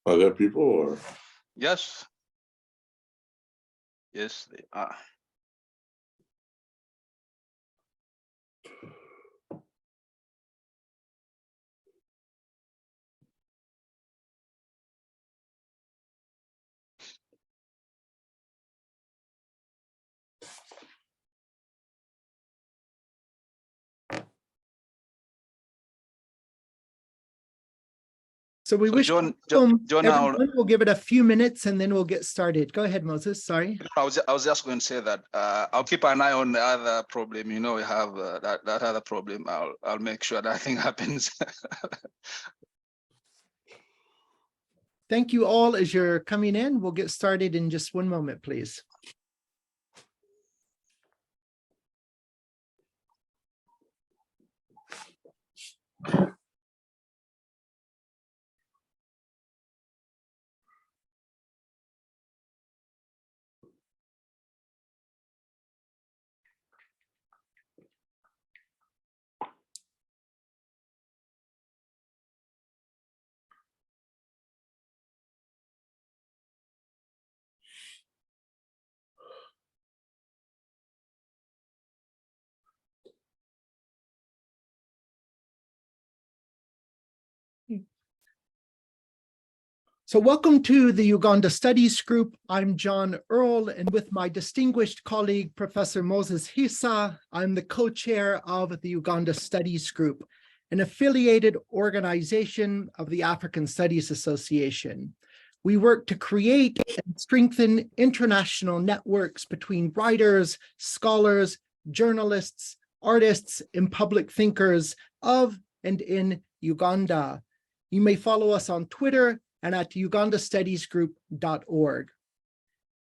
Are there people or? Yes. Yes, they are. So we wish John, everyone. We'll give it a few minutes and then we'll get started. Go ahead, Moses. Sorry. I was just going to say that I'll keep an eye on the other problem. You know, we have that other problem. I'll make sure that thing happens. Thank you all as you're coming in. We'll get started in just one moment, please. So welcome to the Uganda Studies Group. I'm John Earl, and with my distinguished colleague, Professor Moses Hissa, I'm the co-chair of the Uganda Studies Group, an affiliated organization of the African Studies Association. We work to create and strengthen international networks between writers, scholars, journalists, artists, and public thinkers of and in Uganda. You may follow us on Twitter and at ugandastudiesgroup.org.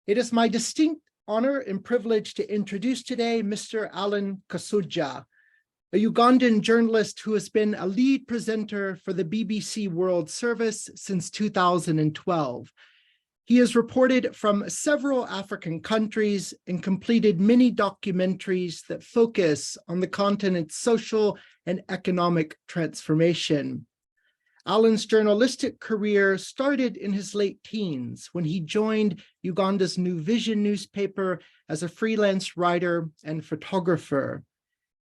It is my distinct honor and privilege to introduce today Mr. Alan Kasujja, a Ugandan journalist who has been a lead presenter for the BBC World Service since 2012. He has reported from several African countries and completed many documentaries that focus on the continent's social and economic transformation. Alan's journalistic career started in his late teens when he joined Uganda's New Vision newspaper as a freelance writer and photographer.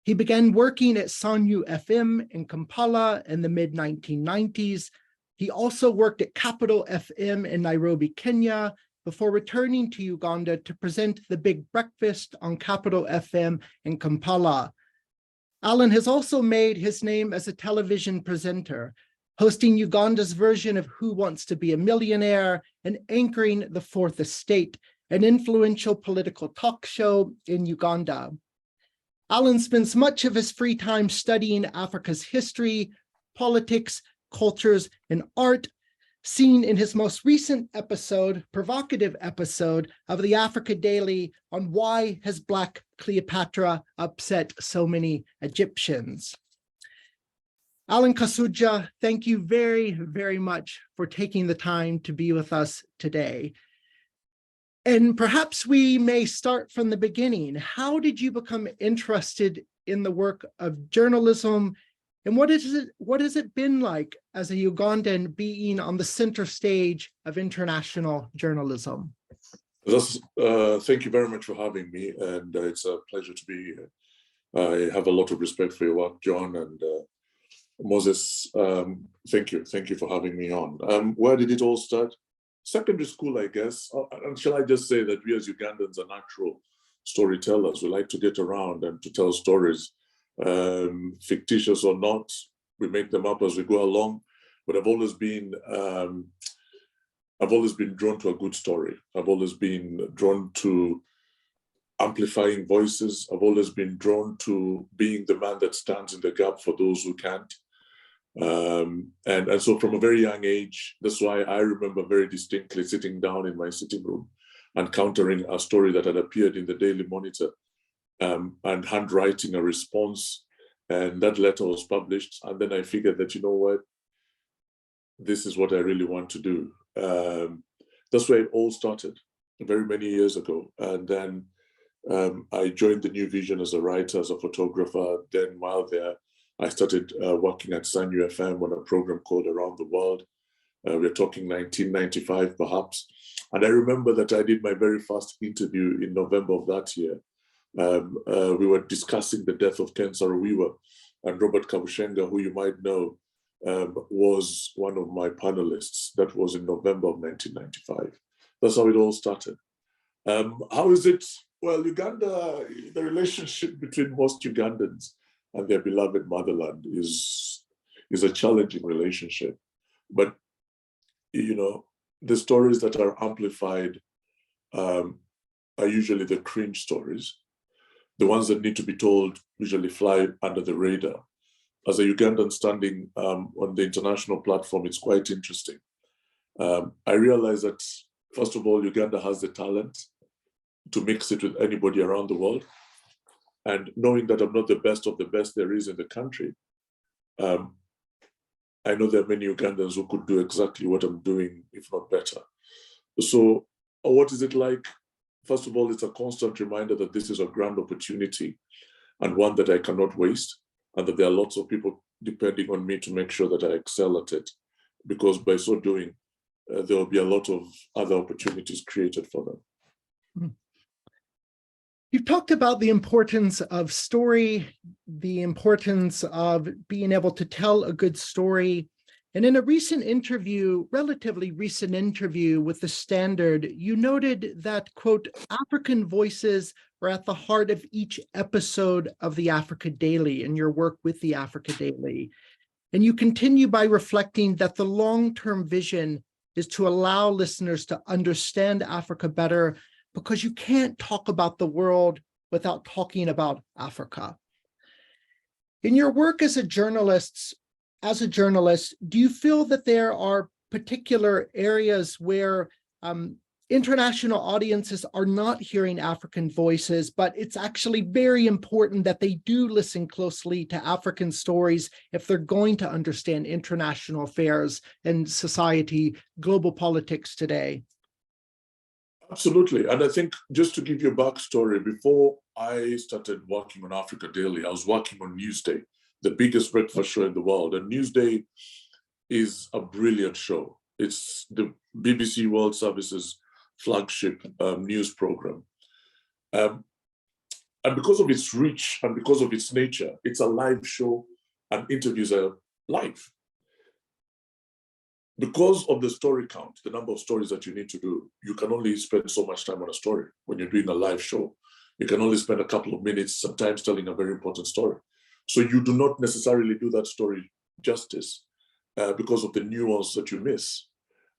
He began working at Sanyu FM in Kampala in the mid-1990s. He also worked at Capital FM in Nairobi, Kenya, before returning to Uganda to present The Big Breakfast on Capital FM in Kampala. Alan has also made his name as a television presenter, hosting Uganda's version of Who Wants to Be a Millionaire and anchoring The Fourth Estate, an influential political talk show in Uganda. Alan spends much of his free time studying Africa's history, politics, cultures, and art, seen in his most recent episode, provocative episode of the Africa Daily on why has Black Cleopatra upset so many Egyptians. Alan Kasujja, thank you very, very much for taking the time to be with us today. And perhaps we may start from the beginning. How did you become interested in the work of journalism? And what has it been like as a Ugandan being on the center stage of international journalism? Thank you very much for having me. And it's a pleasure to be here. I have a lot of respect for your work, John, and Moses, thank you for having me on. Where did it all start? Secondary school, I guess. And shall I just say that we as Ugandans are natural storytellers. We like to get around and to tell stories, fictitious or not. We make them up as we go along. But I've always been drawn to a good story. I've always been drawn to amplifying voices. I've always been drawn to being the man that stands in the gap for those who can't. And so from a very young age, that's why I remember very distinctly sitting down in my sitting room and countering a story that had appeared in the Daily Monitor, and handwriting a response. And that letter was published. And then I figured that, you know what, this is what I really want to do. That's where it all started very many years ago. And then I joined the New Vision as a writer, as a photographer. Then while there, I started working at Sanyu FM on a program called Around the World. We're talking 1995, perhaps. And I remember that I did my very first interview in November of that year. We were discussing the death of Ken Saro-Wiwa, and Robert Kabushenga, who you might know, was one of my panelists. That was in November of 1995. That's how it all started. How is it? Well, Uganda, the relationship between most Ugandans and their beloved motherland is a challenging relationship. But, you know, the stories that are amplified are usually the cringe stories. The ones that need to be told usually fly under the radar. As a Ugandan standing on the international platform, it's quite interesting. I realize that, first of all, Uganda has the talent to mix it with anybody around the world. And knowing that I'm not the best of the best there is in the country, I know there are many Ugandans who could do exactly what I'm doing, if not better. So what is it like? First of all, it's a constant reminder that this is a grand opportunity and one that I cannot waste, and that there are lots of people depending on me to make sure that I excel at it, because by so doing, there will be a lot of other opportunities created for them. You've talked about the importance of story, the importance of being able to tell a good story. And in a recent interview, relatively recent interview with The Standard, you noted that, quote, African voices are at the heart of each episode of the Africa Daily and your work with the Africa Daily. And you continue by reflecting that the long-term vision is to allow listeners to understand Africa better, because you can't talk about the world without talking about Africa. In your work as a journalist, do you feel that there are particular areas where international audiences are not hearing African voices, but it's actually very important that they do listen closely to African stories if they're going to understand international affairs and society, global politics today? Absolutely. And I think, just to give you a backstory, before I started working on Africa Daily, I was working on Newsday, the biggest breakfast show in the world. And Newsday is a brilliant show. It's the BBC World Service's flagship news program. And because of its reach and because of its nature, it's a live show and interviews are live. Because of the story count, the number of stories that you need to do, you can only spend so much time on a story. When you're doing a live show, you can only spend a couple of minutes, sometimes telling a very important story. So you do not necessarily do that story justice because of the nuance that you miss.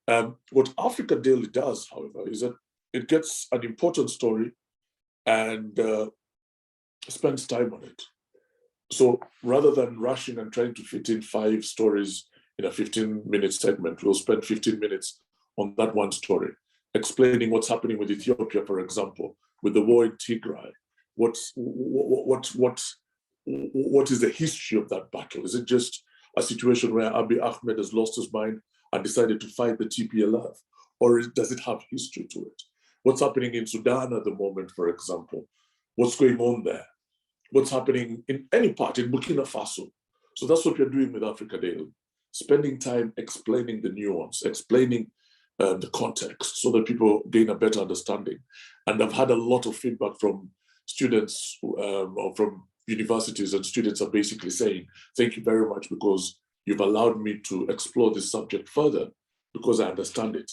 What Africa Daily does, however, is that it gets an important story and spends time on it. So rather than rushing and trying to fit in 5 stories in a 15-minute segment, we'll spend 15 minutes on that one story, explaining what's happening with Ethiopia, for example, with the war in Tigray. What is the history of that battle? Is it just a situation where Abiy Ahmed has lost his mind and decided to fight the TPLF? Or does it have history to it? What's happening in Sudan at the moment, for example? What's going on there? What's happening in any part, in Burkina Faso? So that's what we're doing with Africa Daily, spending time explaining the nuance, explaining the context so that people gain a better understanding. And I've had a lot of feedback from students or from universities, and students are basically saying, thank you very much, because you've allowed me to explore this subject further because I understand it,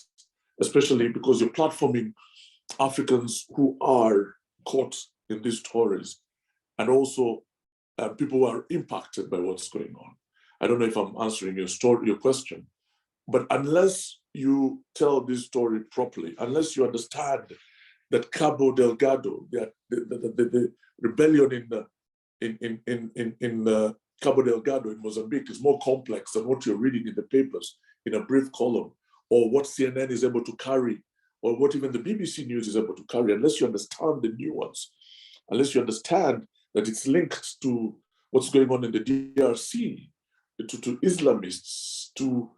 especially because you're platforming Africans who are caught in these stories, and also people who are impacted by what's going on. I don't know if I'm answering your question, but unless you tell this story properly, unless you understand that Cabo Delgado, the rebellion in Cabo Delgado in Mozambique is more complex than what you're reading in the papers in a brief column, or what CNN is able to carry, or what even the BBC News is able to carry, unless you understand the nuance, unless you understand that it's linked to what's going on in the DRC, to Islamists, to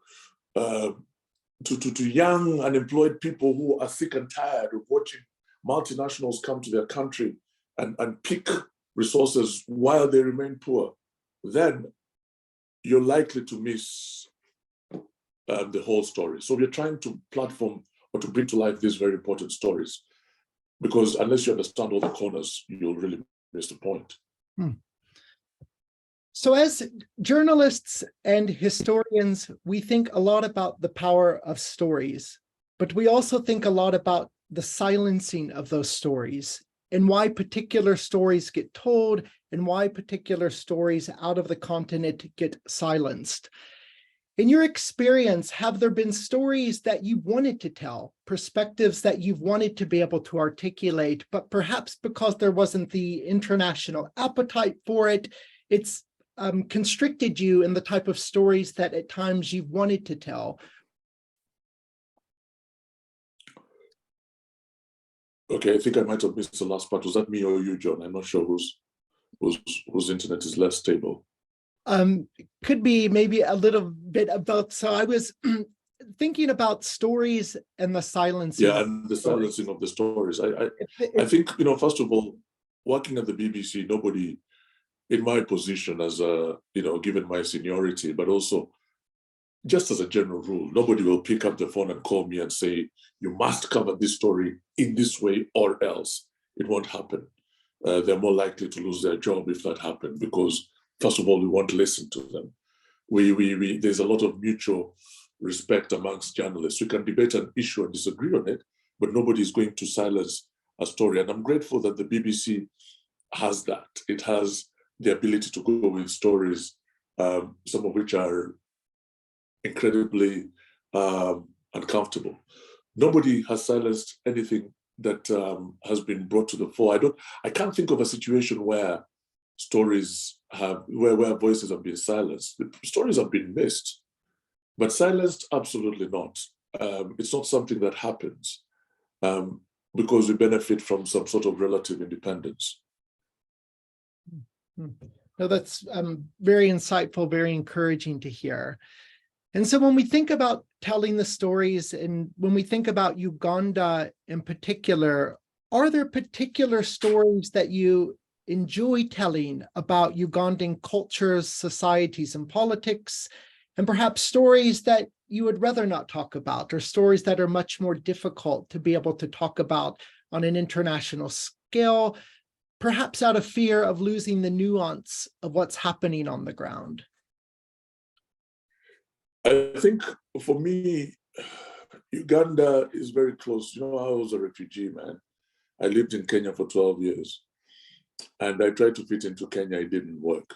young unemployed people who are sick and tired of watching multinationals come to their country and pick resources while they remain poor, then you're likely to miss the whole story. So we're trying to platform or to bring to life these very important stories, because unless you understand all the corners, you'll really miss the point. So as journalists and historians, we think a lot about the power of stories, but we also think a lot about the silencing of those stories and why particular stories get told and why particular stories out of the continent get silenced. In your experience, have there been stories that you wanted to tell, perspectives that you've wanted to be able to articulate, but perhaps because there wasn't the international appetite for it, it's constricted you in the type of stories that at times you've wanted to tell? Okay, I think I might have missed the last part. Was that me or you, John? I'm not sure whose internet is less stable. Could be maybe a little bit of both. So I was thinking about stories and the silencing. Yeah, and the silencing of the stories. I think, first of all, working at the BBC, nobody in my position as a, given my seniority, but also just as a general rule, nobody will pick up the phone and call me and say, you must cover this story in this way or else. It won't happen. They're more likely to lose their job if that happened, because first of all, we won't listen to them. There's a lot of mutual respect amongst journalists. We can debate an issue and disagree on it, but nobody is going to silence a story. And I'm grateful that the BBC has that. It has the ability to go with stories, some of which are incredibly uncomfortable. Nobody has silenced anything that has been brought to the fore. I can't think of a situation where stories where voices have been silenced. The stories have been missed, but silenced, absolutely not. It's not something that happens because we benefit from some sort of relative independence. No, that's very insightful, very encouraging to hear. And so when we think about telling the stories and when we think about Uganda in particular, are there particular stories that you enjoy telling about Ugandan cultures, societies, and politics, and perhaps stories that you would rather not talk about, or stories that are much more difficult to be able to talk about on an international scale, perhaps out of fear of losing the nuance of what's happening on the ground? I think for me, Uganda is very close. I was a refugee, man. I lived in Kenya for 12 years. And I tried to fit into Kenya, it didn't work.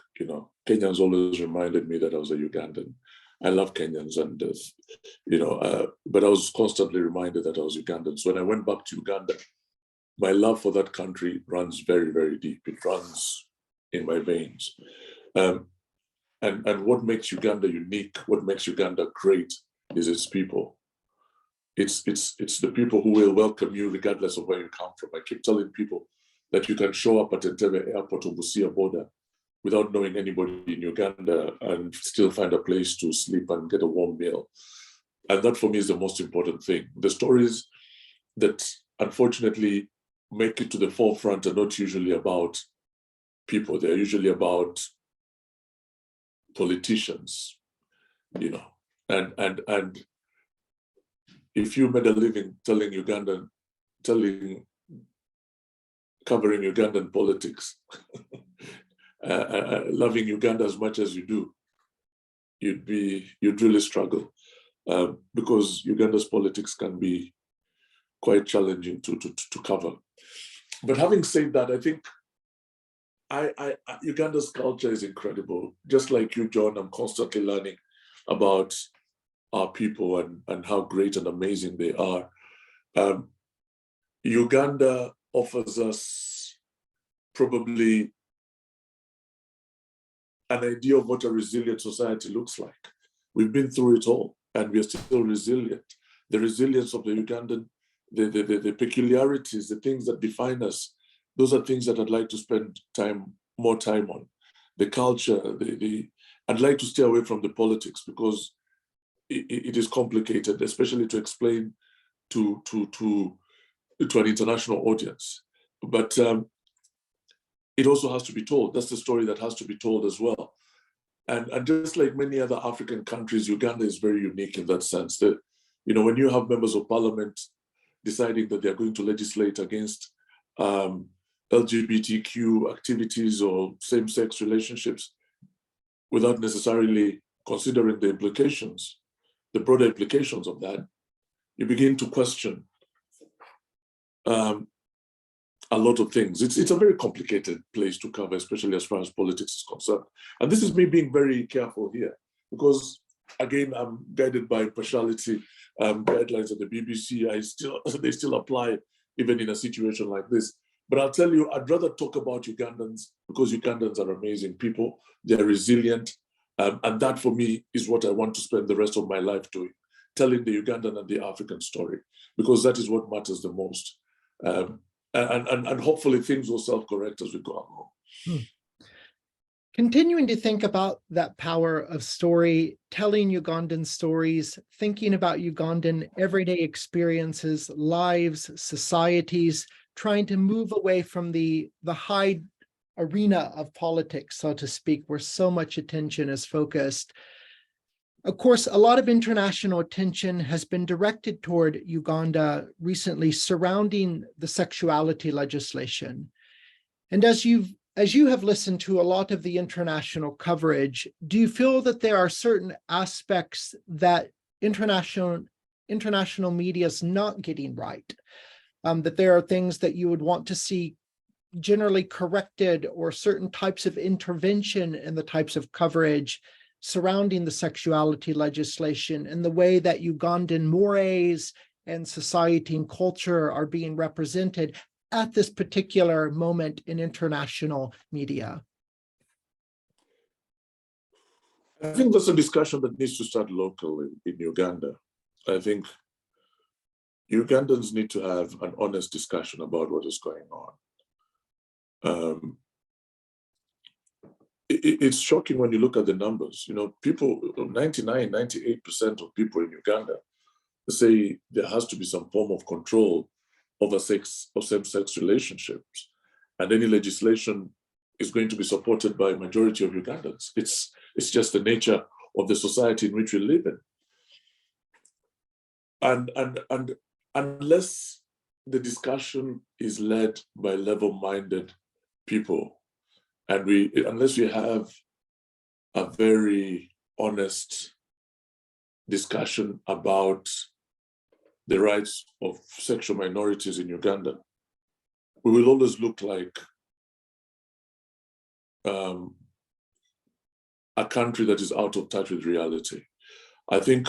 Kenyans always reminded me that I was a Ugandan. I love Kenyans, and but I was constantly reminded that I was Ugandan. So when I went back to Uganda, my love for that country runs very, very deep. It runs in my veins. And what makes Uganda unique, what makes Uganda great, is its people. It's the people who will welcome you regardless of where you come from. I keep telling people that you can show up at Entebbe Airport or Busia border without knowing anybody in Uganda and still find a place to sleep and get a warm meal. And that for me is the most important thing. The stories that unfortunately make it to the forefront are not usually about people. They're usually about politicians, and if you made a living covering Ugandan politics, loving Uganda as much as you do, you'd really struggle because Uganda's politics can be quite challenging to cover. But having said that, I think Uganda's culture is incredible. Just like you, John, I'm constantly learning about our people and how great and amazing they are. Uganda offers us probably an idea of what a resilient society looks like. We've been through it all, and we are still resilient. The resilience of the Ugandan, the peculiarities, the things that define us, those are things that I'd like to spend more time on. The culture, I'd like to stay away from the politics because it is complicated, especially to explain to an international audience. But it also has to be told. That's the story that has to be told as well. And just like many other African countries, Uganda is very unique in that sense that, when you have members of parliament deciding that they're going to legislate against LGBTQ activities or same-sex relationships without necessarily considering the implications, the broader implications of that, you begin to question a lot of things. It's a very complicated place to cover, especially as far as politics is concerned. And this is me being very careful here, because again, I'm guided by impartiality guidelines at the BBC. They still apply even in a situation like this. But I'll tell you, I'd rather talk about Ugandans, because Ugandans are amazing people. They're resilient. And that for me is what I want to spend the rest of my life doing, telling the Ugandan and the African story, because that is what matters the most. And hopefully things will self-correct as we go along. Continuing to think about that power of story, telling Ugandan stories, thinking about Ugandan everyday experiences, lives, societies, trying to move away from the high arena of politics, so to speak, where so much attention is focused. Of course, a lot of international attention has been directed toward Uganda recently surrounding the sexuality legislation. And as you have listened to a lot of the international coverage, do you feel that there are certain aspects that international media is not getting right? That there are things that you would want to see generally corrected, or certain types of intervention in the types of coverage surrounding the sexuality legislation and the way that Ugandan mores and society and culture are being represented at this particular moment in international media? I think that's a discussion that needs to start locally in Uganda. I think Ugandans need to have an honest discussion about what is going on. It's shocking when you look at the numbers. People, 99, 98% of people in Uganda say there has to be some form of control over sex or same-sex relationships, and any legislation is going to be supported by a majority of Ugandans. It's just the nature of the society in which we live in. And unless the discussion is led by level-minded people, and unless we have a very honest discussion about the rights of sexual minorities in Uganda, we will always look like a country that is out of touch with reality. I think,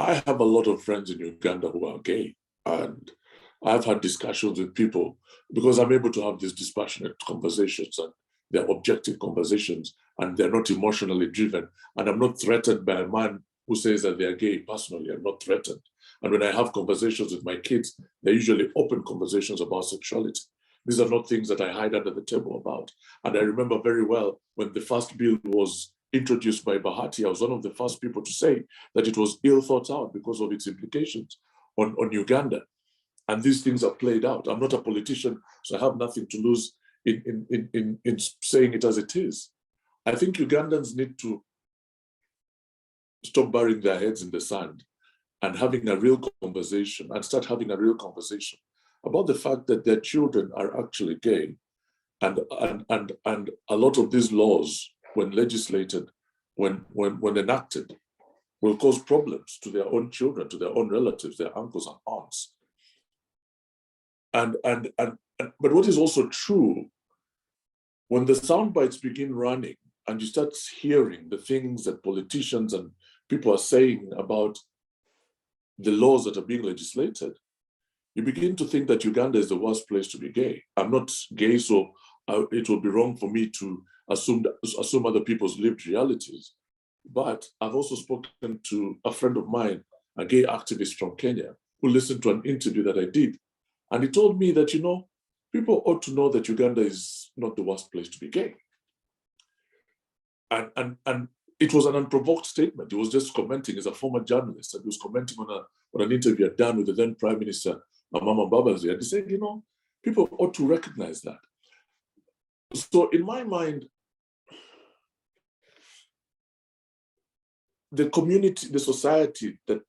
I have a lot of friends in Uganda who are gay, and I've had discussions with people because I'm able to have these dispassionate conversations, and they're objective conversations, and they're not emotionally driven. And I'm not threatened by a man who says that they're gay. Personally, I'm not threatened. And when I have conversations with my kids, they're usually open conversations about sexuality. These are not things that I hide under the table about. And I remember very well when the first bill was introduced by Bahati, I was one of the first people to say that it was ill thought out because of its implications on Uganda. And these things are played out. I'm not a politician, so I have nothing to lose in saying it as it is. I think Ugandans need to stop burying their heads in the sand and having a real conversation, and start having a real conversation about the fact that their children are actually gay. And a lot of these laws, when legislated, when enacted, will cause problems to their own children, to their own relatives, their uncles and aunts. But what is also true, when the sound bites begin running and you start hearing the things that politicians and people are saying about the laws that are being legislated, you begin to think that Uganda is the worst place to be gay. I'm not gay, so it will be wrong for me to assume other people's lived realities. But I've also spoken to a friend of mine, a gay activist from Kenya, who listened to an interview that I did. And he told me that, people ought to know that Uganda is not the worst place to be gay. And it was an unprovoked statement. He was just commenting as a former journalist, and he was commenting on an interview I'd done with the then Prime Minister, Mama Babazi. And he said, people ought to recognize that. So in my mind, the community, the society that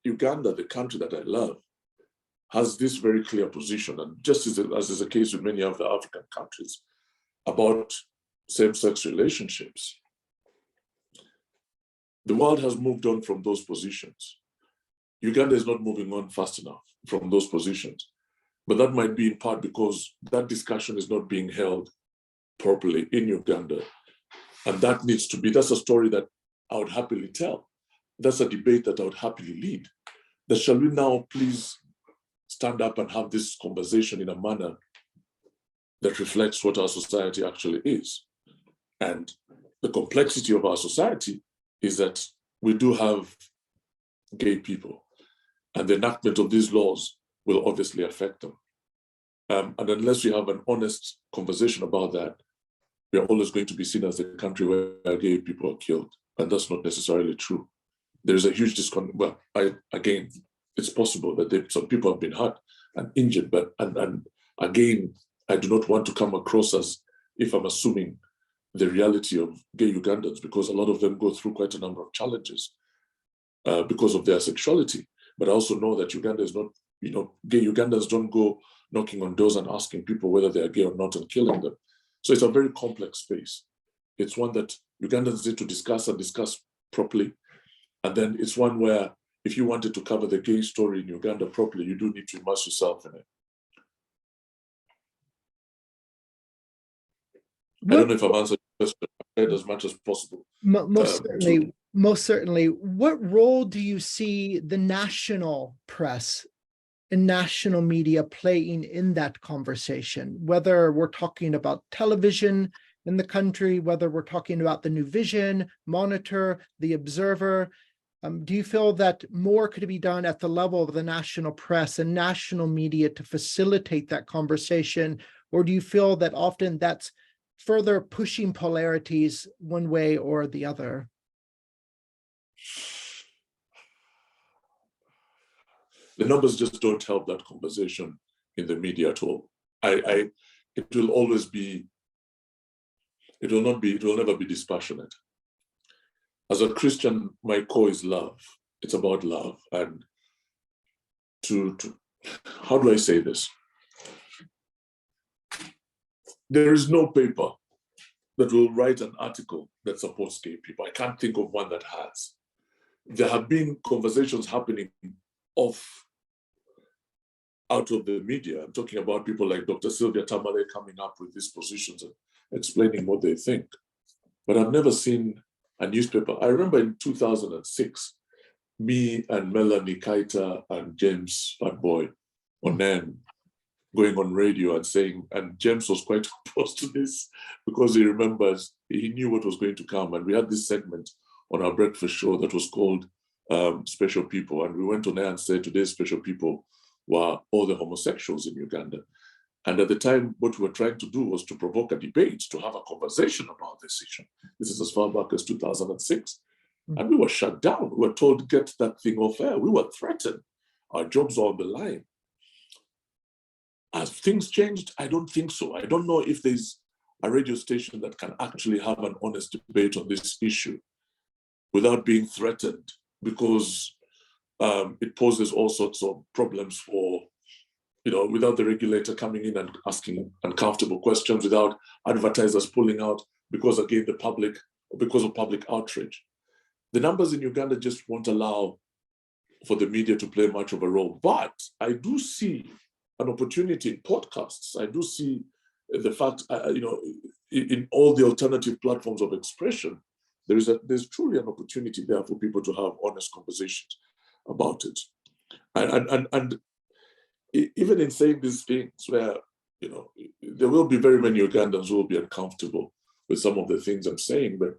Uganda, the country that I love, has this very clear position, and just as is the case with many of the African countries, about same-sex relationships. The world has moved on from those positions. Uganda is not moving on fast enough from those positions. But that might be in part because that discussion is not being held properly in Uganda. And that needs to be, that's a story that I would happily tell. That's a debate that I would happily lead. That shall we now please stand up and have this conversation in a manner that reflects what our society actually is. And the complexity of our society is that we do have gay people, and the enactment of these laws will obviously affect them. And unless we have an honest conversation about that, we are always going to be seen as a country where gay people are killed. And that's not necessarily true. There's a huge disconnect. Well, again, it's possible that some people have been hurt and injured, but and again, I do not want to come across as if I'm assuming the reality of gay Ugandans, because a lot of them go through quite a number of challenges because of their sexuality. But I also know that Uganda is not, gay Ugandans don't go knocking on doors and asking people whether they are gay or not and killing them. So it's a very complex space. It's one that Ugandans need to discuss and discuss properly. And then it's one where if you wanted to cover the gay story in Uganda properly, you do need to immerse yourself in it. I don't know if I've answered the question as much as possible. Most certainly. What role do you see the national press and national media playing in that conversation? Whether we're talking about television in the country, whether we're talking about the New Vision, Monitor, the Observer, do you feel that more could be done at the level of the national press and national media to facilitate that conversation? Or do you feel that often that's further pushing polarities one way or the other? The numbers just don't help that conversation in the media at all. It will never be dispassionate. As a Christian, my core is love. It's about love. And how do I say this? There is no paper that will write an article that supports gay people. I can't think of one that has. There have been conversations happening out of the media. I'm talking about people like Dr. Sylvia Tamale coming up with these positions and explaining what they think. But I've never seen a newspaper. I remember in 2006, me and Melanie Kaita and James Fatboy Onen going on radio and saying, and James was quite opposed to this because he remembers, he knew what was going to come. And we had this segment on our breakfast show that was called Special People. And we went on air and said, today's special people were all the homosexuals in Uganda. And at the time, what we were trying to do was to provoke a debate, to have a conversation about this issue. This is as far back as 2006. And we were shut down. We were told, get that thing off air. We were threatened. Our jobs were on the line. Has things changed? I don't think so. I don't know if there's a radio station that can actually have an honest debate on this issue without being threatened, because it poses all sorts of problems for, without the regulator coming in and asking uncomfortable questions, without advertisers pulling out because of public outrage. The numbers in Uganda just won't allow for the media to play much of a role. But I do see an opportunity in podcasts. I do see the fact, in all the alternative platforms of expression, there's truly an opportunity there for people to have honest conversations about it. And even in saying these things where, there will be very many Ugandans who will be uncomfortable with some of the things I'm saying, but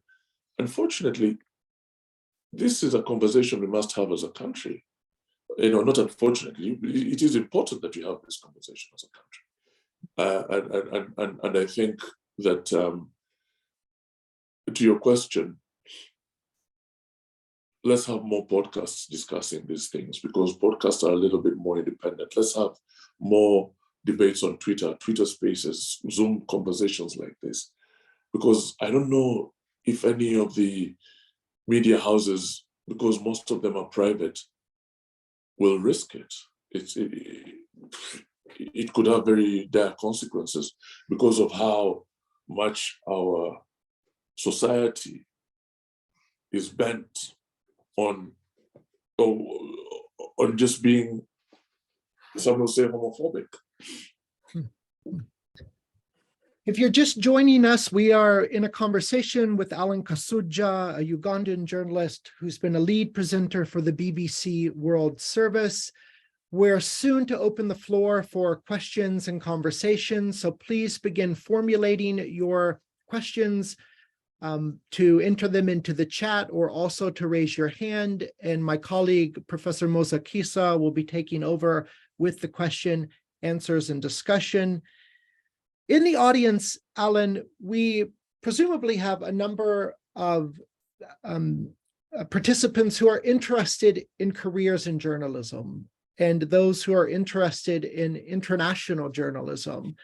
unfortunately, this is a conversation we must have as a country. Not unfortunately, it is important that we have this conversation as a country. And I think that, to your question, let's have more podcasts discussing these things, because podcasts are a little bit more independent. Let's have more debates on Twitter Spaces, Zoom conversations like this, because I don't know if any of the media houses, because most of them are private, will risk it. It could have very dire consequences because of how much our society is bent on just being, some will say, homophobic. If you're just joining us, we are in a conversation with Alan Kasujja, a Ugandan journalist who's been a lead presenter for the BBC World Service. We're soon to open the floor for questions and conversations, so please begin formulating your questions to enter them into the chat or also to raise your hand. And my colleague, Professor Moza Kisa, will be taking over with the question, answers, and discussion. In the audience, Alan, we presumably have a number of participants who are interested in careers in journalism and those who are interested in international journalism.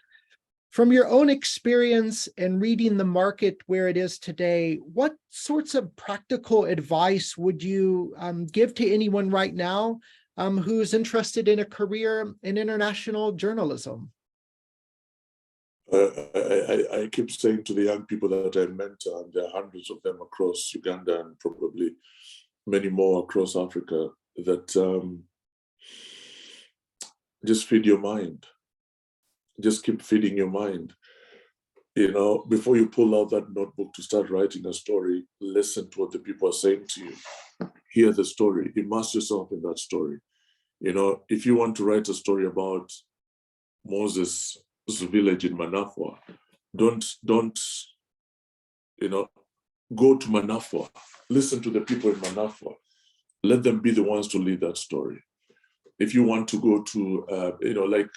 From your own experience and reading the market where it is today, what sorts of practical advice would you give to anyone right now who's interested in a career in international journalism? I keep saying to the young people that I mentor, and there are hundreds of them across Uganda and probably many more across Africa, that just feed your mind. Just keep feeding your mind. You know, before you pull out that notebook to start writing a story, listen to what the people are saying to you. Hear the story. Immerse yourself in that story. You know, if you want to write a story about Moses' village in Manafwa, don't you know, go to Manafwa. Listen to the people in Manafwa. Let them be the ones to lead that story. If you want to go to, you know, like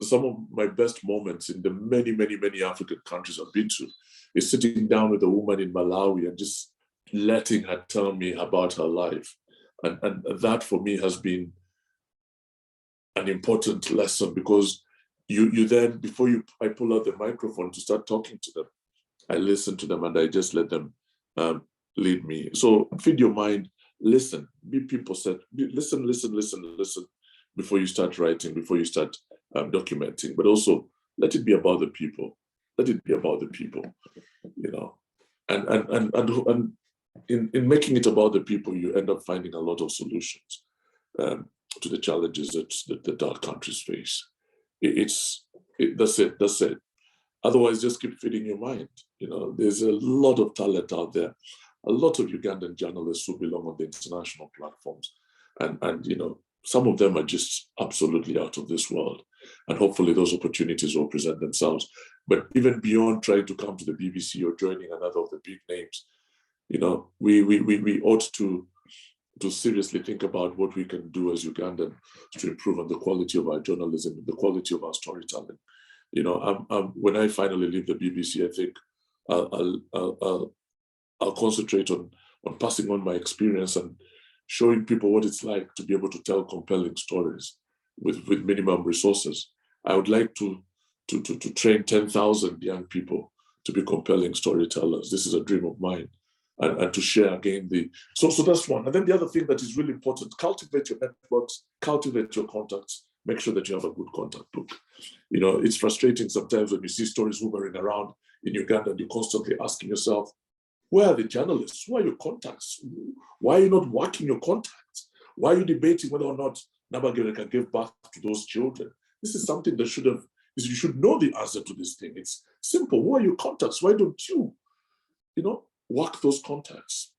some of my best moments in the many, many, many African countries I've been to is sitting down with a woman in Malawi and just letting her tell me about her life. And that for me has been an important lesson, because you then, before I pull out the microphone to start talking to them, I listen to them and I just let them lead me. So feed your mind, listen, be people-centered, listen before you start writing, before you start documenting, but also let it be about the people. Let it be about the people, you know. And in making it about the people, you end up finding a lot of solutions to the challenges that our countries face. That's it. Otherwise, just keep feeding your mind. You know, there's a lot of talent out there, a lot of Ugandan journalists who belong on the international platforms, and you know, some of them are just absolutely out of this world. And hopefully those opportunities will present themselves. But even beyond trying to come to the BBC or joining another of the big names, you know, we ought to seriously think about what we can do as Ugandans to improve on the quality of our journalism and the quality of our storytelling. You know, when I finally leave the BBC, I think I'll concentrate on passing on my experience and showing people what it's like to be able to tell compelling stories with minimum resources. I would like to train 10,000 young people to be compelling storytellers. This is a dream of mine. And to share again so that's one. And then the other thing that is really important, cultivate your networks, cultivate your contacts, make sure that you have a good contact book. You know, it's frustrating sometimes when you see stories hovering around in Uganda and you're constantly asking yourself, where are the journalists? Who are your contacts? Why are you not working your contacts? Why are you debating whether or not Nabagere can give birth to those children? This is something that you should know the answer to this thing. It's simple. Who are your contacts? Why don't you know, work those contacts?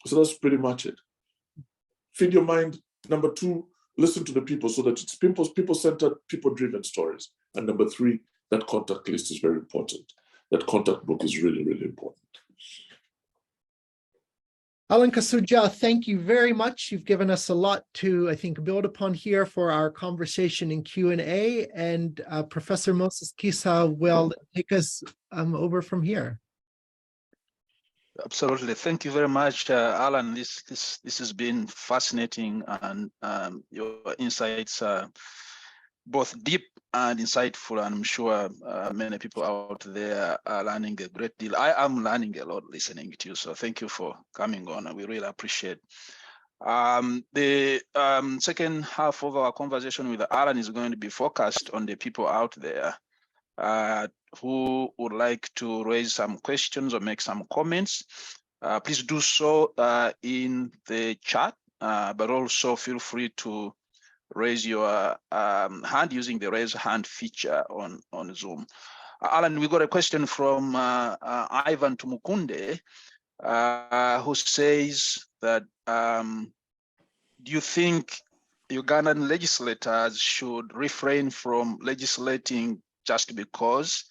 So that's pretty much it. Feed your mind. Number two, listen to the people so that it's people-centered, people-driven stories. And number three, that contact list is very important. That contact book is really, really important. Alan Kasujja, thank you very much. You've given us a lot to, I think, build upon here for our conversation in Q&A. And Professor Moses Kisa will take us over from here. Absolutely. Thank you very much, Alan. This has been fascinating, and your insights both deep and insightful, and I'm sure many people out there are learning a great deal. I am learning a lot listening to you, so thank you for coming on, and we really appreciate. The second half of our conversation with Alan is going to be focused on the people out there who would like to raise some questions or make some comments. Please do so in the chat, but also feel free to raise your hand using the raise hand feature on Zoom. Alan, we got a question from Ivan Tumukunde, who says that, do you think Ugandan legislators should refrain from legislating just because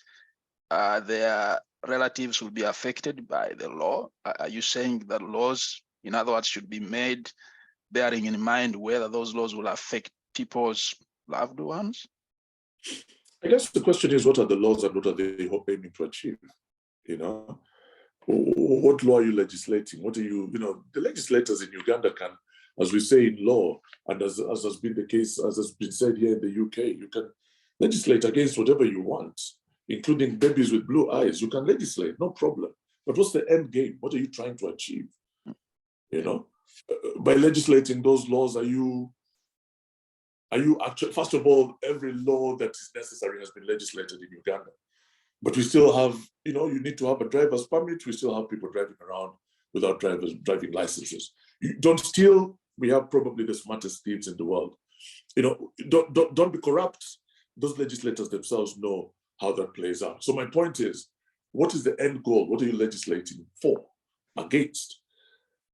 their relatives will be affected by the law? Are you saying that laws, in other words, should be made bearing in mind whether those laws will affect people's loved ones? I guess the question is, what are the laws and what are they aiming to achieve? You know, what law are you legislating? What are you, the legislators in Uganda can, as we say in law, and as has been the case, as has been said here in the UK, you can legislate against whatever you want, including babies with blue eyes. You can legislate, no problem. But what's the end game? What are you trying to achieve? By legislating those laws, are you actually, first of all, every law that is necessary has been legislated in Uganda. But we still have, you need to have a driver's permit. We still have people driving around without driving licenses. Don't steal. We have probably the smartest thieves in the world. Don't be corrupt. Those legislators themselves know how that plays out. So my point is, what is the end goal? What are you legislating for, against?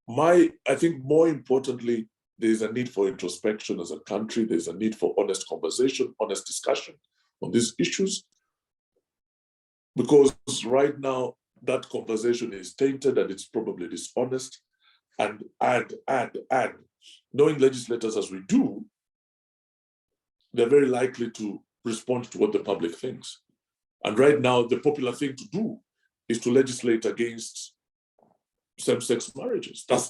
I think more importantly, there's a need for introspection as a country. There's a need for honest conversation, honest discussion on these issues. Because right now, that conversation is tainted and it's probably dishonest. And knowing legislators as we do, they're very likely to respond to what the public thinks. And right now, the popular thing to do is to legislate against same-sex marriages. That's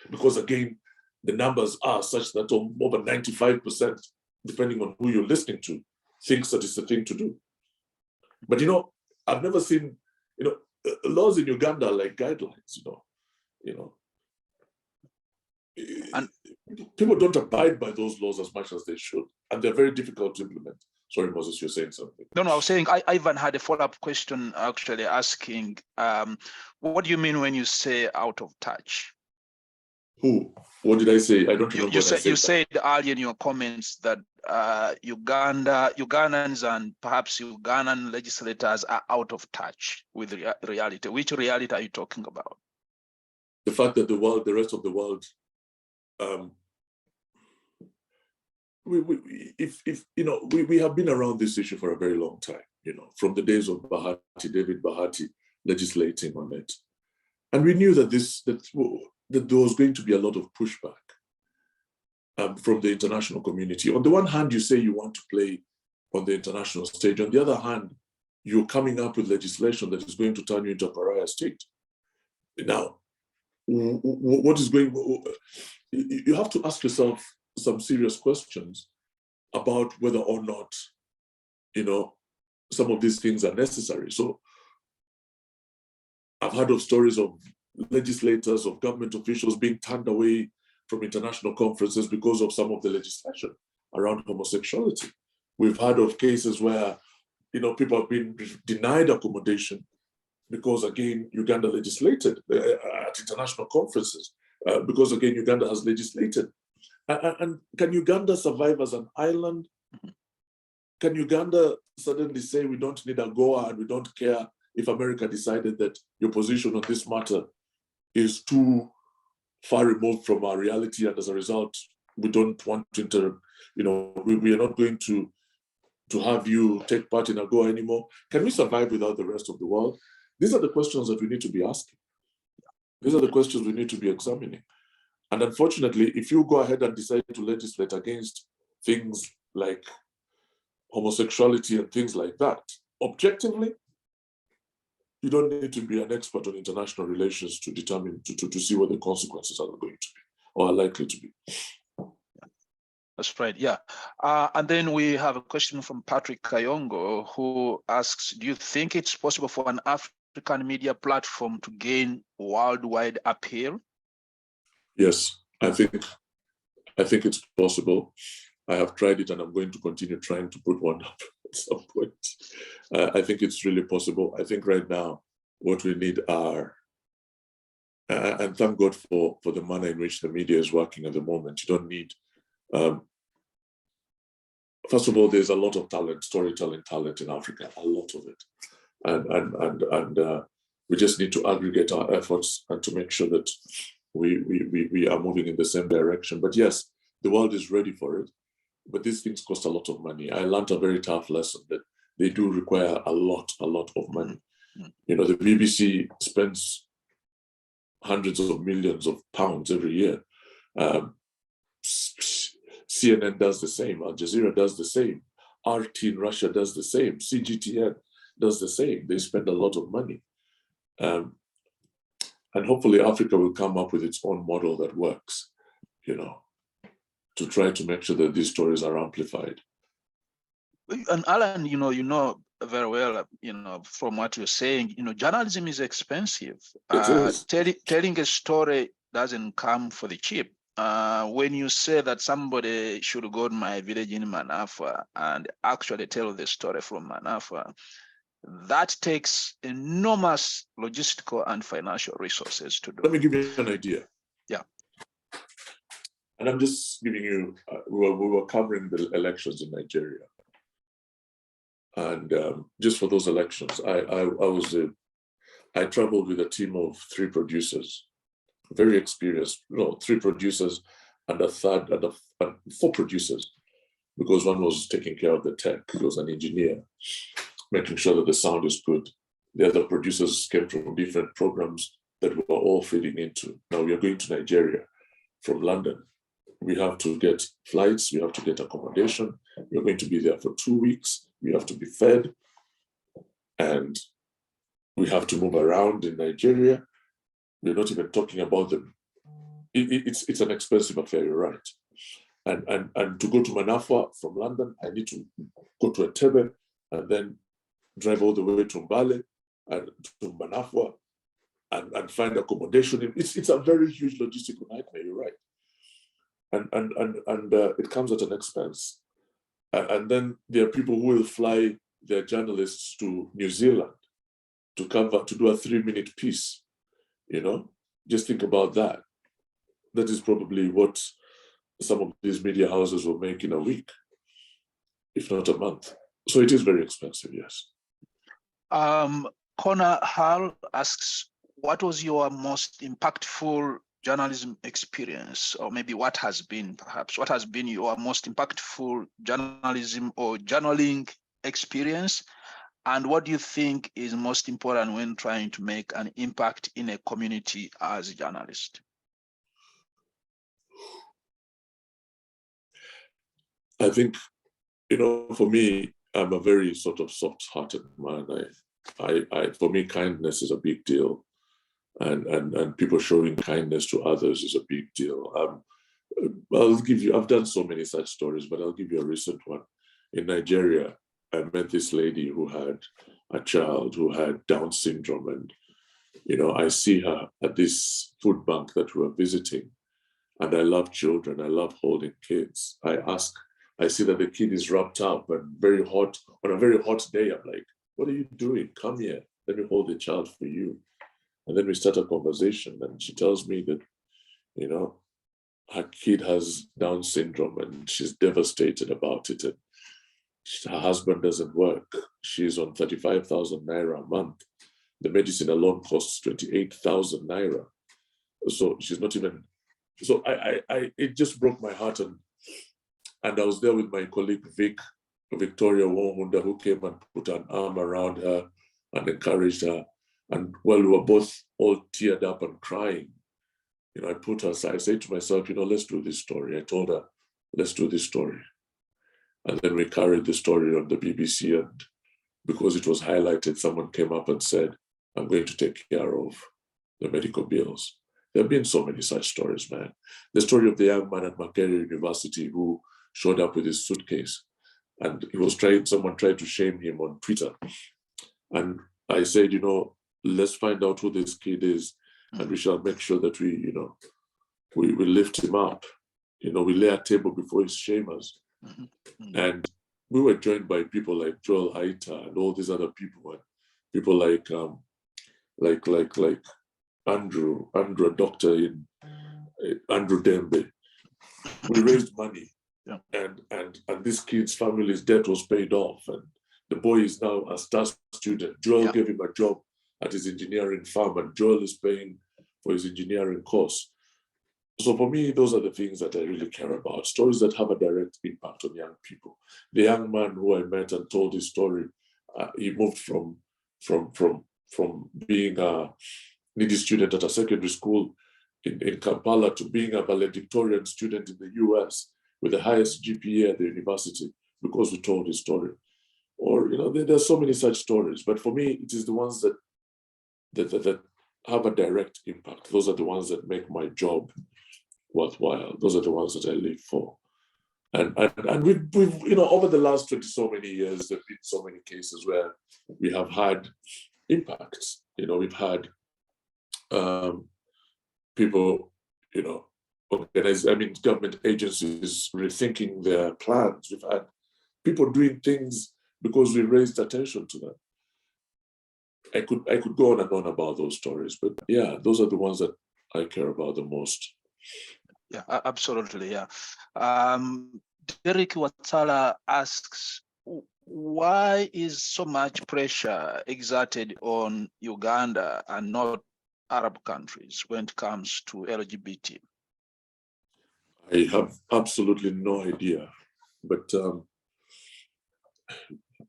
because again, the numbers are such that over 95%, depending on who you're listening to, thinks that it's the thing to do. But I've never seen, laws in Uganda are like guidelines, And people don't abide by those laws as much as they should, and they're very difficult to implement. Sorry, Moses, you're saying something. No, I was saying Ivan had a follow-up question actually asking, what do you mean when you say out of touch? Who? What did I say? I don't remember. You said earlier in your comments that Ugandans and perhaps Ugandan legislators are out of touch with reality. Which reality are you talking about? The fact that the rest of the world, we have been around this issue for a very long time. From the days of David Bahati legislating on it, and we knew that that there was going to be a lot of pushback from the international community. On the one hand, you say you want to play on the international stage. On the other hand, you're coming up with legislation that is going to turn you into a pariah state. Now, what is going on? You have to ask yourself some serious questions about whether or not, some of these things are necessary. So I've heard of stories of legislators, of government officials being turned away from international conferences because of some of the legislation around homosexuality. We've heard of cases where, people have been denied accommodation because, again, Uganda legislated at international conferences, because, again, Uganda has legislated. And can Uganda survive as an island? Can Uganda suddenly say we don't need AGOA and we don't care if America decided that your position on this matter is too far removed from our reality, and as a result, we don't want to we are not going to have you take part in AGOA anymore? Can we survive without the rest of the world? These are the questions that we need to be asking. These are the questions we need to be examining. And unfortunately, if you go ahead and decide to legislate against things like homosexuality and things like that, objectively, you don't need to be an expert on international relations to determine, to see what the consequences are going to be or are likely to be. That's right. Yeah. And then we have a question from Patrick Kayongo, who asks, do you think it's possible for an African media platform to gain worldwide appeal? Yes, I think it's possible. I have tried it and I'm going to continue trying to put one up at some point. I think it's really possible. I think right now what we need are, and thank God for the manner in which the media is working at the moment. You don't need, first of all, there's a lot of talent, storytelling talent in Africa, a lot of it. And we just need to aggregate our efforts and to make sure that we are moving in the same direction. But yes, the world is ready for it. But these things cost a lot of money. I learned a very tough lesson that they do require a lot of money. You know, the BBC spends hundreds of millions of pounds every year. CNN does the same. Al Jazeera does the same. RT in Russia does the same. CGTN does the same. They spend a lot of money. And hopefully Africa will come up with its own model that works, you know, to try to make sure that these stories are amplified. And Alan, you know very well, from what you're saying, journalism is expensive. It is. Telling a story doesn't come for the cheap. When you say that somebody should go to my village in Manafa and actually tell the story from Manafa, that takes enormous logistical and financial resources to do. Let me give you an idea. Yeah. And I'm just giving you, we were covering the elections in Nigeria. And just for those elections, I traveled with a team of 3 producers, very experienced, 3 producers and a third and 4 producers, because one was taking care of the tech. He was an engineer, making sure that the sound is good. The other producers came from different programs that we were all feeding into. Now we are going to Nigeria from London. We have to get flights, we have to get accommodation. We're going to be there for 2 weeks. We have to be fed, and we have to move around in Nigeria. We're not even talking about them. It's an expensive affair, you're right. And to go to Manafa from London, I need to go to Entebbe and then drive all the way to Mbale and to Manafa and find accommodation. It's a very huge logistical nightmare, you're right. And it comes at an expense. And then there are people who will fly their journalists to New Zealand to do a 3-minute piece, Just think about that. That is probably what some of these media houses will make in a week, if not a month. So it is very expensive, yes. Connor Hall asks, what was your most impactful journalism experience, or maybe what has been your most impactful journalism or journaling experience, and what do you think is most important when trying to make an impact in a community as a journalist? I think, for me, I'm a very sort of soft-hearted man. For me, kindness is a big deal. And people showing kindness to others is a big deal. I've done so many such stories, but I'll give you a recent one. In Nigeria, I met this lady who had a child who had Down syndrome. And, I see her at this food bank that we were visiting. And I love children. I love holding kids. I see that the kid is wrapped up and very hot. On a very hot day, I'm like, what are you doing? Come here. Let me hold the child for you. And then we start a conversation, and she tells me that, her kid has Down syndrome and she's devastated about it. And her husband doesn't work. She's on 35,000 naira a month. The medicine alone costs 28,000 naira. So she's not even. So it just broke my heart, and I was there with my colleague Victoria Wonhunda, who came and put an arm around her and encouraged her. And while we were both all teared up and crying, I put her aside. I said to myself, let's do this story. I told her, let's do this story. And then we carried the story on the BBC, and because it was highlighted, someone came up and said, I'm going to take care of the medical bills. There have been so many such stories, man. The story of the young man at Makerere University who showed up with his suitcase, and someone tried to shame him on Twitter. And I said, let's find out who this kid is, and we shall make sure that we lift him up. We lay a table before his shamers. And we were joined by people like Joel Aita and all these other people, and people like Andrew, a doctor in Andrew Dembe. We raised money, and this kid's family's debt was paid off, and the boy is now a star student. Joel gave him a job at his engineering firm, and Joel is paying for his engineering course. So for me, those are the things that I really care about, stories that have a direct impact on young people. The young man who I met and told his story, he moved from being a needy student at a secondary school in Kampala to being a valedictorian student in the US with the highest GPA at the university because we told his story. Or, there's so many such stories, but for me, it is the ones that have a direct impact. Those are the ones that make my job worthwhile. Those are the ones that I live for. And we've over the last 20 so many years, there have been so many cases where we have had impacts. We've had people, government agencies rethinking their plans. We've had people doing things because we raised attention to them. I could go on and on about those stories, but yeah, those are the ones that I care about the most. Yeah, absolutely. Yeah. Derek Watala asks, why is so much pressure exerted on Uganda and not Arab countries when it comes to LGBT? I have absolutely no idea, but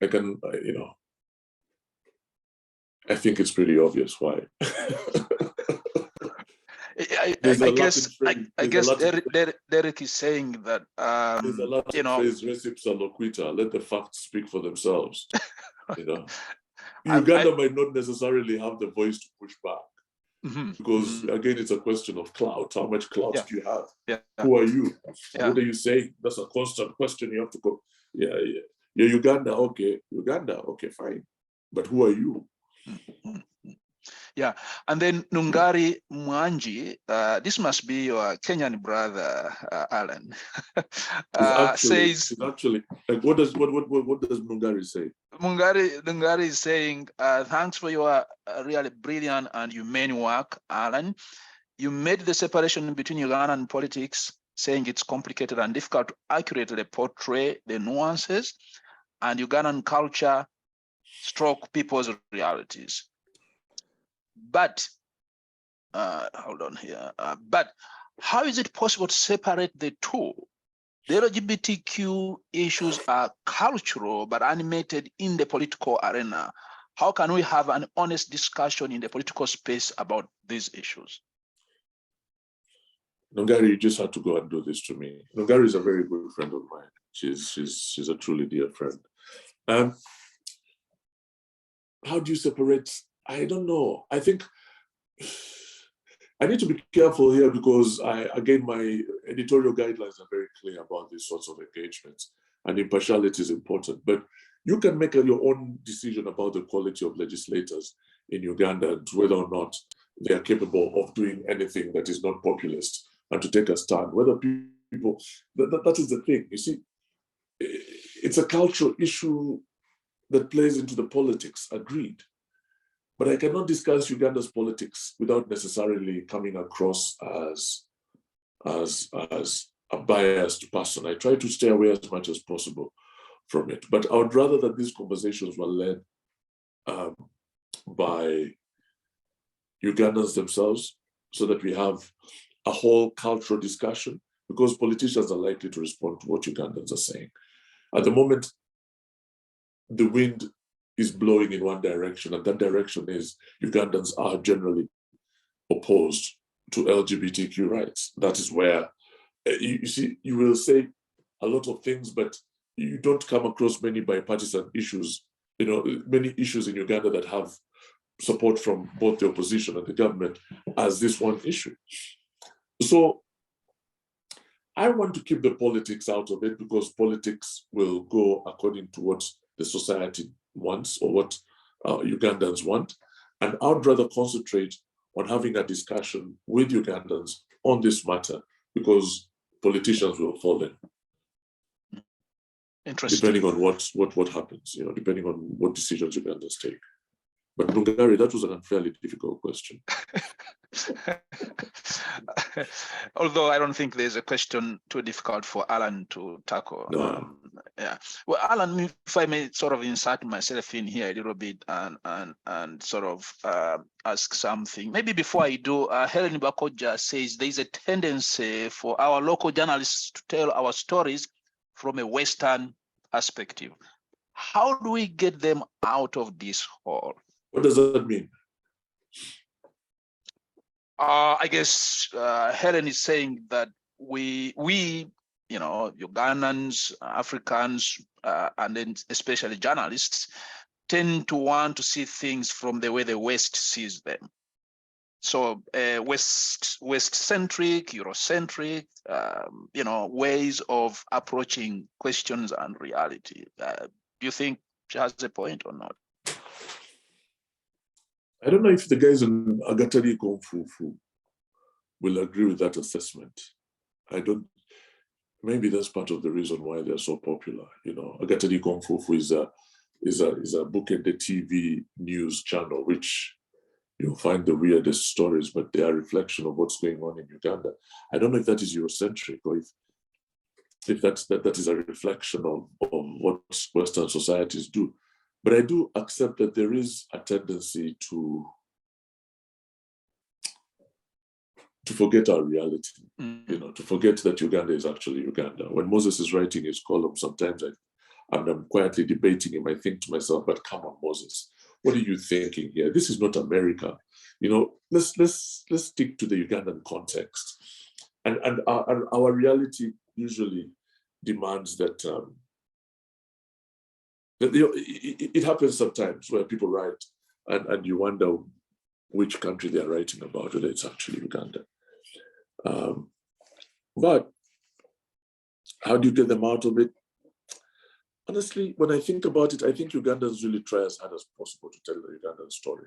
I can, I think it's pretty obvious why. I guess Derek is saying that there's a Latin phrase, recipes are loquita, let the facts speak for themselves. Uganda might not necessarily have the voice to push back, because again, it's a question of clout. How much clout do you have? Who are you? What are you saying? That's a constant question you have to go. You're Uganda, okay, fine, but who are you? Yeah, and then Nungari Mwanji, this must be your Kenyan brother, Alan. Says actually, like, what does Nungari say? Nungari is saying, thanks for your really brilliant and humane work, Alan. You made the separation between Ugandan politics, saying it's complicated and difficult to accurately portray the nuances, and Ugandan culture stroke people's realities. But hold on here. But how is it possible to separate the two? The LGBTQ issues are cultural but animated in the political arena. How can we have an honest discussion in the political space about these issues? Nungari, you just had to go and do this to me. Nungari is a very good friend of mine. She's a truly dear friend. How do you separate? I don't know. I think I need to be careful here because again, my editorial guidelines are very clear about these sorts of engagements, and impartiality is important. But you can make your own decision about the quality of legislators in Uganda and whether or not they are capable of doing anything that is not populist and to take a stand. Whether people, that is the thing. You see, it's a cultural issue that plays into the politics, agreed. But I cannot discuss Uganda's politics without necessarily coming across as a biased person. I try to stay away as much as possible from it. But I would rather that these conversations were led by Ugandans themselves, so that we have a whole cultural discussion, because politicians are likely to respond to what Ugandans are saying. At the moment, the wind is blowing in one direction, and that direction is Ugandans are generally opposed to LGBTQ rights. That is where, you see, you will say a lot of things, but you don't come across many bipartisan issues, many issues in Uganda that have support from both the opposition and the government as this one issue. So I want to keep the politics out of it because politics will go according to what the society wants or what Ugandans want. And I'd rather concentrate on having a discussion with Ugandans on this matter because politicians will fall in. Interesting. Depending on what happens, depending on what decisions Ugandans take. But Nungari, that was an unfairly difficult question. Although I don't think there's a question too difficult for Alan to tackle. No. Yeah. Well, Alan, if I may sort of insert myself in here a little bit and sort of ask something. Maybe before I do, Helen Bakoja says there's a tendency for our local journalists to tell our stories from a Western perspective. How do we get them out of this hole? What does that mean? I guess Helen is saying that we Ugandans, Africans, and then especially journalists tend to want to see things from the way the West sees them. So West-centric, Eurocentric, ways of approaching questions and reality. Do you think she has a point or not? I don't know if the guys in Agatari Gomfufu will agree with that assessment. Maybe that's part of the reason why they're so popular. Agatari Gomfufu is a book and the TV news channel, which you'll find the weirdest stories, but they are a reflection of what's going on in Uganda. I don't know if that is Eurocentric or if that is a reflection of what Western societies do. But I do accept that there is a tendency to forget our reality, to forget that Uganda is actually Uganda. When Moses is writing his column, sometimes I'm quietly debating him. I think to myself, but come on, Moses, what are you thinking here? This is not America. Let's stick to the Ugandan context. And our reality usually demands that it happens sometimes where people write and you wonder which country they're writing about, whether it's actually Uganda. But how do you get them out of it? Honestly, when I think about it, I think Ugandans really try as hard as possible to tell the Ugandan story,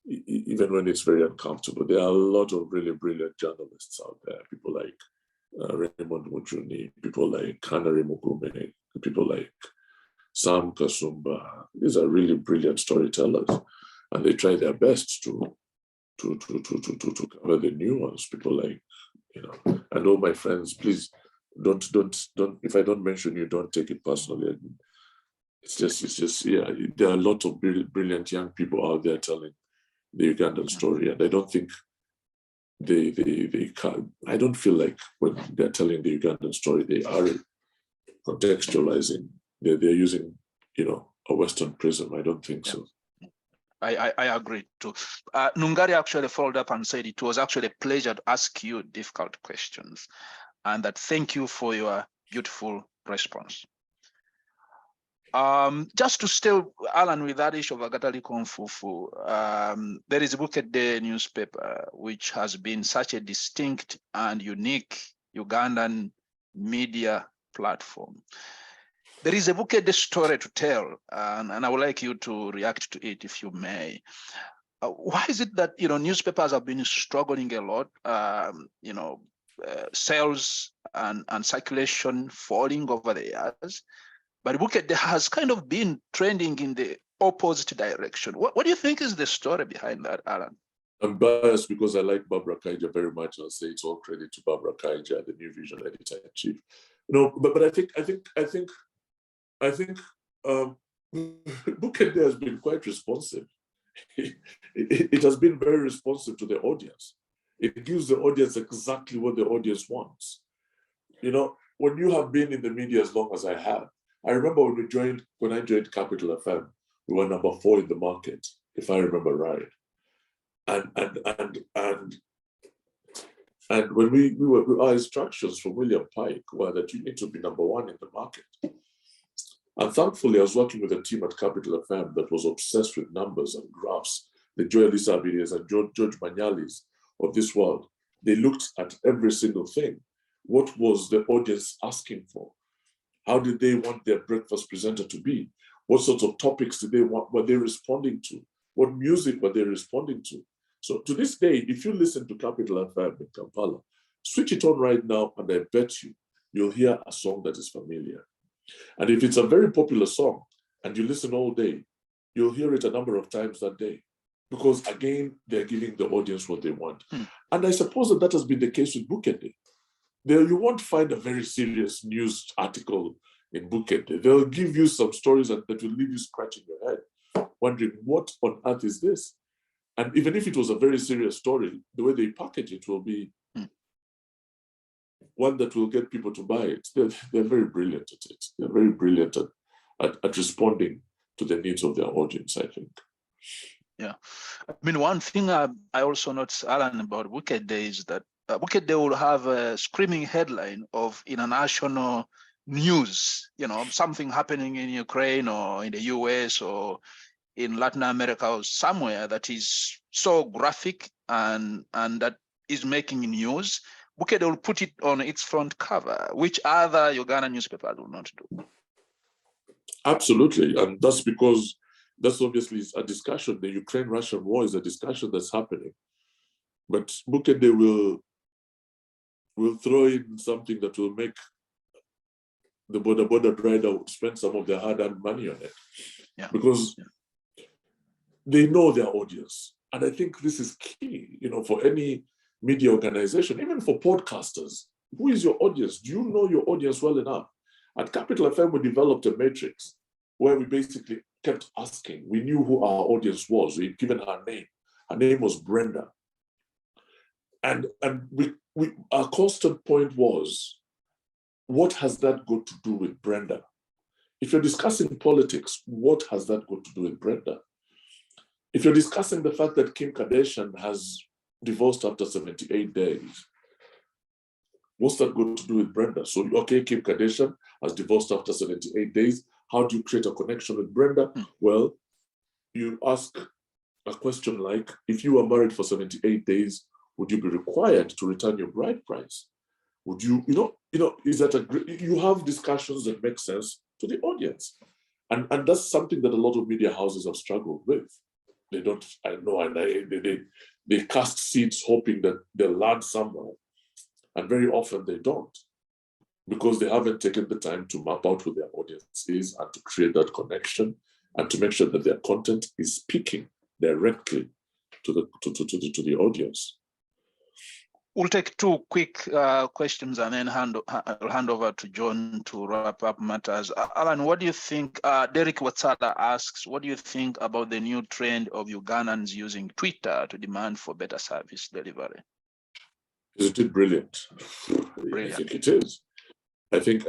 even when it's very uncomfortable. There are a lot of really brilliant journalists out there, people like Raymond Mujuni, people like Kanari Mugume, people like Sam Kasumba. These are really brilliant storytellers, and they try their best to cover the nuance. People like, and all my friends, please don't. If I don't mention you, don't take it personally. It's just, yeah. There are a lot of brilliant young people out there telling the Ugandan story, and I don't think they can. I don't feel like when they're telling the Ugandan story, they are contextualizing. They're using, a Western prism. I don't think so. I agree too. Nungari actually followed up and said it was actually a pleasure to ask you difficult questions, and that thank you for your beautiful response. Just to stay, Alan, with that issue of Agatari Konfufu, there is a Book a Day newspaper which has been such a distinct and unique Ugandan media platform. There is a Book a Day story to tell, and I would like you to react to it if you may. Why is it that newspapers have been struggling a lot? Sales and circulation falling over the years, but Book a Day has kind of been trending in the opposite direction. What do you think is the story behind that, Alan? I'm biased because I like Barbara Kaija very much, and I'll say it's all credit to Barbara Kaija, the New Vision editor-in-chief. But I think Book a Day has been quite responsive. It has been very responsive to the audience. It gives the audience exactly what the audience wants. When you have been in the media as long as I have, I remember when I joined Capital FM, we were number 4 in the market, if I remember right. And when our instructions from William Pike were that you need to be number 1 in the market. And thankfully, I was working with a team at Capital FM that was obsessed with numbers and graphs. The Joel Isabides and George Manyalis of this world, they looked at every single thing. What was the audience asking for? How did they want their breakfast presenter to be? What sorts of topics did they want? Were they responding to? What music were they responding to? So to this day, if you listen to Capital FM in Kampala, switch it on right now, and I bet you'll hear a song that is familiar. And if it's a very popular song and you listen all day, you'll hear it a number of times that day. Because again, they're giving the audience what they want. And I suppose that has been the case with Bukete. There, you won't find a very serious news article in Bukete. They'll give you some stories that will leave you scratching your head, wondering what on earth is this? And even if it was a very serious story, the way they package it will be one that will get people to buy it. They're very brilliant at it. They're very brilliant at responding to the needs of their audience, I think. Yeah. I mean, one thing I also noticed, Alan, about Wicked Day is that Wicked Day will have a screaming headline of international news, something happening in Ukraine or in the US or in Latin America or somewhere that is so graphic and that is making news. Wicked will put it on its front cover, which other Ugandan newspapers will not do. Absolutely. And that's because that's obviously a discussion. The Ukraine-Russian war is a discussion that's happening. But Bukede will throw in something that will make the border rider spend some of their hard-earned money on it. Yeah. Because they know their audience. And I think this is key, for any media organization, even for podcasters. Who is your audience? Do you know your audience well enough? At Capital FM, we developed a matrix where we basically kept asking. We knew who our audience was. We'd given her name. Her name was Brenda. And our constant point was, what has that got to do with Brenda? If you're discussing politics, what has that got to do with Brenda? If you're discussing the fact that Kim Kardashian has divorced after 78 days, what's that got to do with Brenda? So, okay, Kim Kardashian has divorced after 78 days. How do you create a connection with Brenda? Well, you ask a question like, if you were married for 78 days, would you be required to return your bride price? Would you, is that you have discussions that make sense to the audience. And that's something that a lot of media houses have struggled with. They don't, I know, and they cast seeds hoping that they'll land somewhere. And very often they don't, because they haven't taken the time to map out who their audience is and to create that connection and to make sure that their content is speaking directly to the audience. We'll take two quick questions and then I'll hand over to John to wrap up matters. Alan, what do you think? Derek Watsala asks, what do you think about the new trend of Ugandans using Twitter to demand for better service delivery? Is it brilliant? Brilliant. I think it is. I think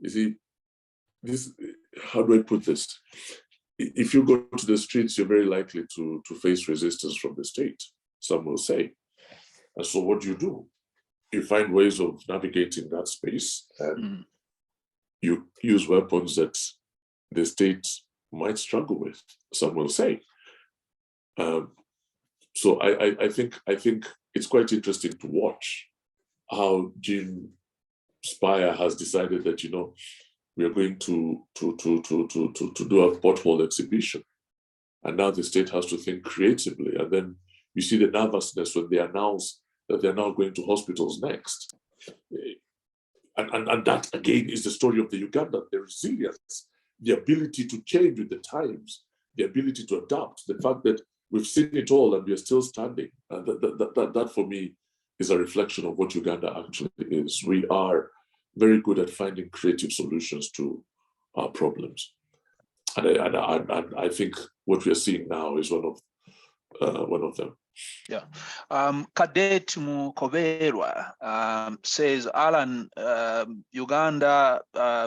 you see, this, how do I put this? If you go to the streets, you're very likely to face resistance from the state, some will say. And so what do? You find ways of navigating that space, and you use weapons that the state might struggle with, some will say. So I think it's quite interesting to watch how Jim Spire has decided that, we are going to do a pothole exhibition. And now the state has to think creatively. And then you see the nervousness when they announce that they're now going to hospitals next. And that, again, is the story of the Ugandan, the resilience, the ability to change with the times, the ability to adapt, the fact that we've seen it all and we're still standing. And that for me is a reflection of what Uganda actually is. We are very good at finding creative solutions to our problems. And I think what we are seeing now is one of them. Yeah. Cadet Mukoberwa says, Alan, Uganda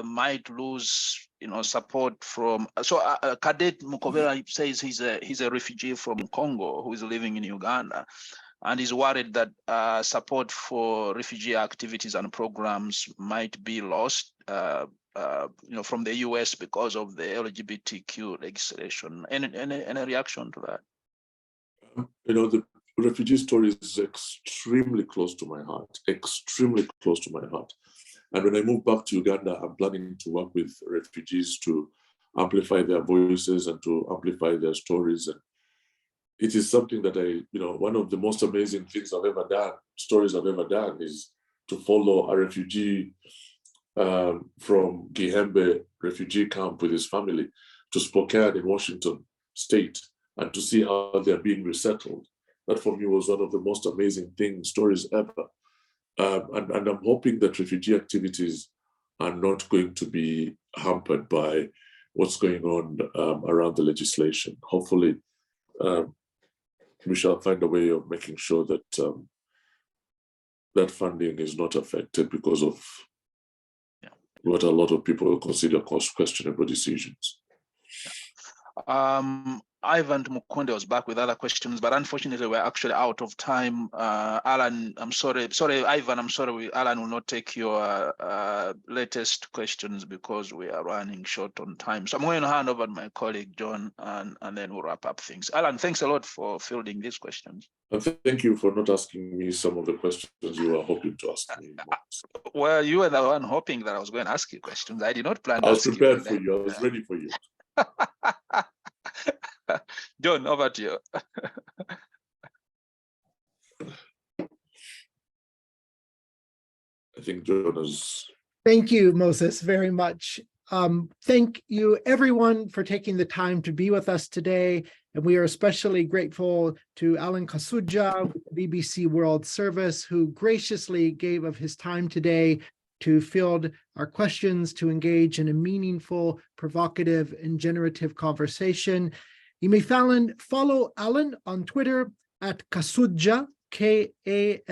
might lose, support from. So Cadet Mukoberwa says he's a refugee from Congo who is living in Uganda, and is worried that support for refugee activities and programs might be lost, from the US because of the LGBTQ legislation. Any reaction to that? refugee stories is extremely close to my heart, extremely close to my heart. And when I move back to Uganda, I'm planning to work with refugees to amplify their voices and to amplify their stories. And it is something that one of the most amazing things I've ever done, stories I've ever done, is to follow a refugee from Gihembe refugee camp with his family to Spokane in Washington State, and to see how they're being resettled. That for me was one of the most amazing stories ever. And I'm hoping that refugee activities are not going to be hampered by what's going on around the legislation. Hopefully, we shall find a way of making sure that that funding is not affected because of what a lot of people consider questionable decisions. Ivan Mukonde was back with other questions, but unfortunately we're actually out of time. Alan, I'm sorry, Ivan, I'm sorry, Alan will not take your latest questions because we are running short on time. So I'm going to hand over to my colleague, John, and then we'll wrap up things. Alan, thanks a lot for fielding these questions. And thank you for not asking me some of the questions you were hoping to ask me. Well, you were the one hoping that I was going to ask you questions. I did not plan to I was ask you. prepared for you. I was ready for you. John, over to you. I think John is... Thank you, Moses, very much. Thank you, everyone, for taking the time to be with us today. And we are especially grateful to Alan Kasujja, BBC World Service, who graciously gave of his time today to field our questions, to engage in a meaningful, provocative, and generative conversation. You may follow Alan on Twitter at Kasujja, Kasujja,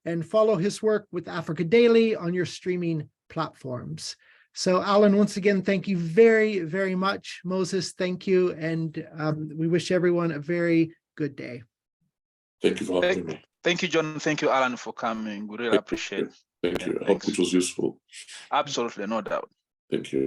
and follow his work with Africa Daily on your streaming platforms. So Alan, once again, thank you very, very much. Moses, thank you. And we wish everyone a very good day. Thank you for having me. Thank you, John. Thank you, Alan, for coming. We really appreciate it. Thank you. I hope it was useful. Absolutely, no doubt. Thank you.